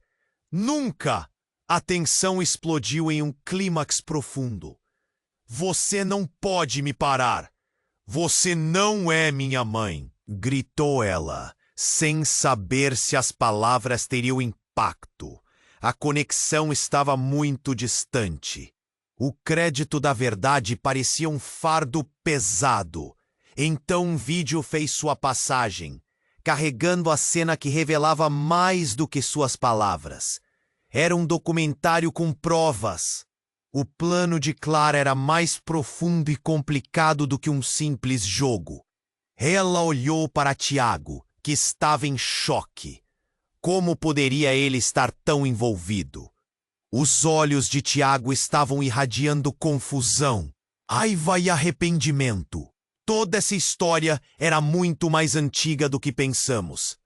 Nunca! A tensão explodiu em um clímax profundo. Você não pode me parar. Você não é minha mãe, gritou ela, sem saber se as palavras teriam impacto. A conexão estava muito distante. O crédito da verdade parecia um fardo pesado. Então um vídeo fez sua passagem, carregando a cena que revelava mais do que suas palavras. Era um documentário com provas. O plano de Clara era mais profundo e complicado do que um simples jogo. Ela olhou para Tiago, que estava em choque. Como poderia ele estar tão envolvido? Os olhos de Tiago estavam irradiando confusão, raiva e arrependimento. Toda essa história era muito mais antiga do que pensamos.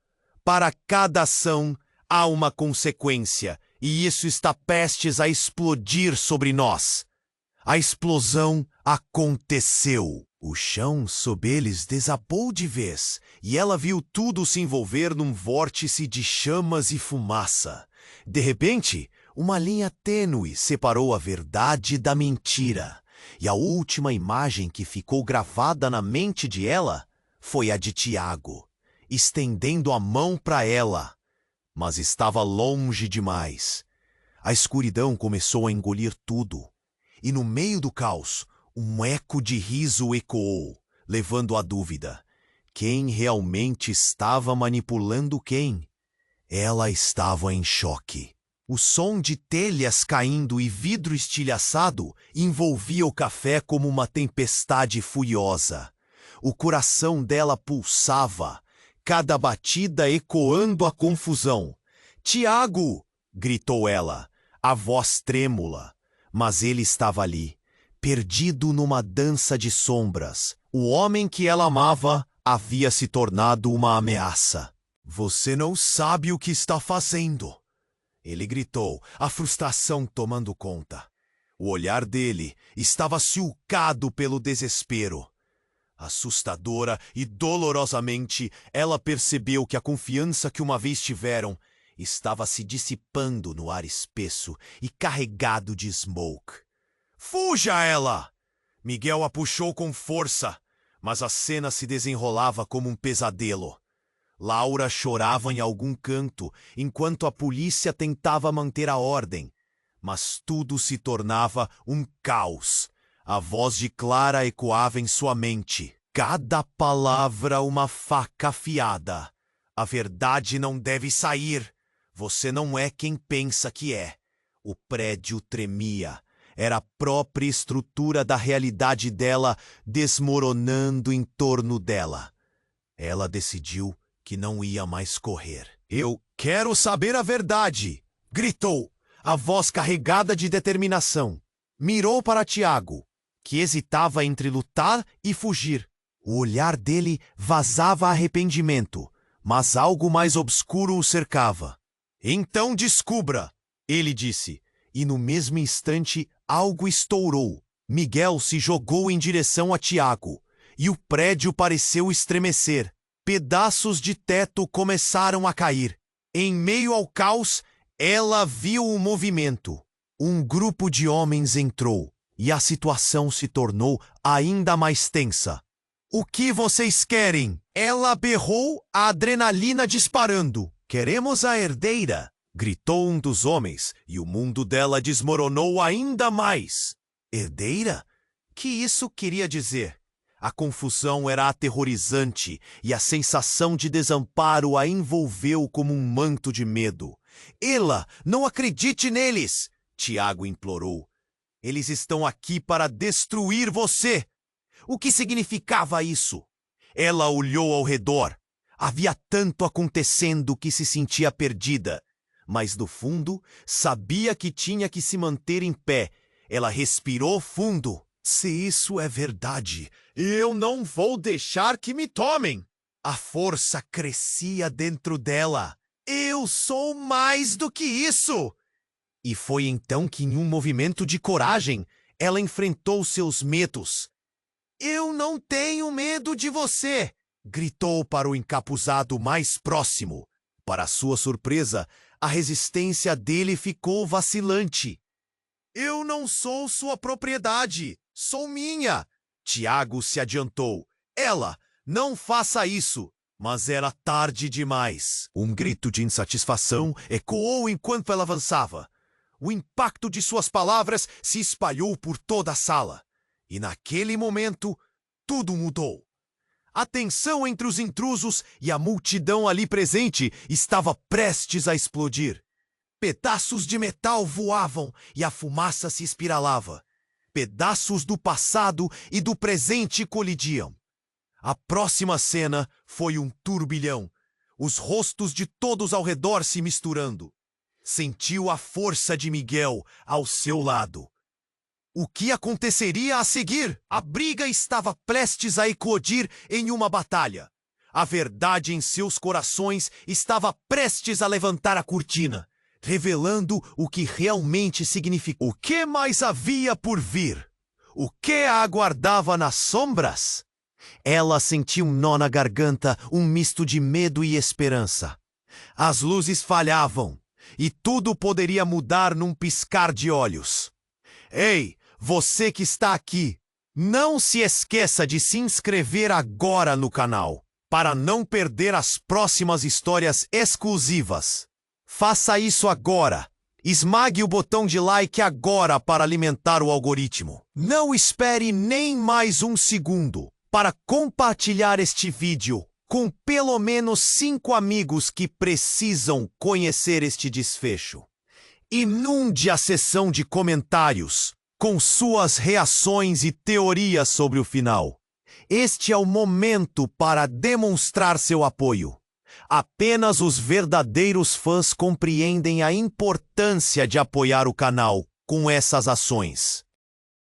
Para cada ação, há uma consequência, e isso está prestes a explodir sobre nós. A explosão aconteceu. O chão sob eles desabou de vez, e ela viu tudo se envolver num vórtice de chamas e fumaça. De repente, uma linha tênue separou a verdade da mentira, e a última imagem que ficou gravada na mente de ela foi a de Tiago, estendendo a mão para ela. Mas estava longe demais. A escuridão começou a engolir tudo, e no meio do caos, um eco de riso ecoou, levando à dúvida. Quem realmente estava manipulando quem? Ela estava em choque. O som de telhas caindo e vidro estilhaçado envolvia o café como uma tempestade furiosa. O coração dela pulsava, cada batida ecoando a confusão. "Tiago!" gritou ela, a voz trêmula. Mas ele estava ali, perdido numa dança de sombras. O homem que ela amava havia se tornado uma ameaça. "Você não sabe o que está fazendo!" Ele gritou, a frustração tomando conta. O olhar dele estava sulcado pelo desespero. Assustadora e dolorosamente, ela percebeu que a confiança que uma vez tiveram estava se dissipando no ar espesso e carregado de smoke. "Fuja, ela!" Miguel a puxou com força, mas a cena se desenrolava como um pesadelo. Laura chorava em algum canto, enquanto a polícia tentava manter a ordem. Mas tudo se tornava um caos. A voz de Clara ecoava em sua mente. Cada palavra uma faca afiada. "A verdade não deve sair. Você não é quem pensa que é." O prédio tremia. Era a própria estrutura da realidade dela desmoronando em torno dela. Ela decidiu que não ia mais correr. "Eu quero saber a verdade!" gritou, a voz carregada de determinação. Mirou para Tiago, que hesitava entre lutar e fugir. O olhar dele vazava arrependimento, mas algo mais obscuro o cercava. "Então descubra!" ele disse, e no mesmo instante algo estourou. Miguel se jogou em direção a Tiago, e o prédio pareceu estremecer. Pedaços de teto começaram a cair. Em meio ao caos, ela viu o movimento. Um grupo de homens entrou, e a situação se tornou ainda mais tensa. "O que vocês querem?" Ela berrou, a adrenalina disparando. "Queremos a herdeira!" gritou um dos homens, e o mundo dela desmoronou ainda mais. Herdeira? Que isso queria dizer? A confusão era aterrorizante e a sensação de desamparo a envolveu como um manto de medo. "Ela, não acredite neles!" Tiago implorou. "Eles estão aqui para destruir você!" O que significava isso? Ela olhou ao redor. Havia tanto acontecendo que se sentia perdida. Mas, do fundo, sabia que tinha que se manter em pé. Ela respirou fundo. "Se isso é verdade, eu não vou deixar que me tomem!" A força crescia dentro dela. "Eu sou mais do que isso!" E foi então que, em um movimento de coragem, ela enfrentou seus medos. "Eu não tenho medo de você!" gritou para o encapuzado mais próximo. Para sua surpresa, a resistência dele ficou vacilante. Eu não sou sua propriedade, sou minha. Tiago se adiantou. Ela, não faça isso. Mas era tarde demais. Um grito de insatisfação ecoou enquanto ela avançava. O impacto de suas palavras se espalhou por toda a sala. E naquele momento, tudo mudou. A tensão entre os intrusos e a multidão ali presente estava prestes a explodir. Pedaços de metal voavam e a fumaça se espiralava. Pedaços do passado e do presente colidiam. A próxima cena foi um turbilhão, os rostos de todos ao redor se misturando. Sentiu a força de Miguel ao seu lado. O que aconteceria a seguir? A briga estava prestes a eclodir em uma batalha. A verdade em seus corações estava prestes a levantar a cortina, revelando o que realmente significava. O que mais havia por vir? O que a aguardava nas sombras? Ela sentiu um nó na garganta, um misto de medo e esperança. As luzes falhavam, e tudo poderia mudar num piscar de olhos. Ei, você que está aqui, não se esqueça de se inscrever agora no canal, para não perder as próximas histórias exclusivas. Faça isso agora. Esmague o botão de like agora para alimentar o algoritmo. Não espere nem mais um segundo para compartilhar este vídeo com pelo menos 5 amigos que precisam conhecer este desfecho. Inunde a seção de comentários com suas reações e teorias sobre o final. Este é o momento para demonstrar seu apoio. Apenas os verdadeiros fãs compreendem a importância de apoiar o canal com essas ações.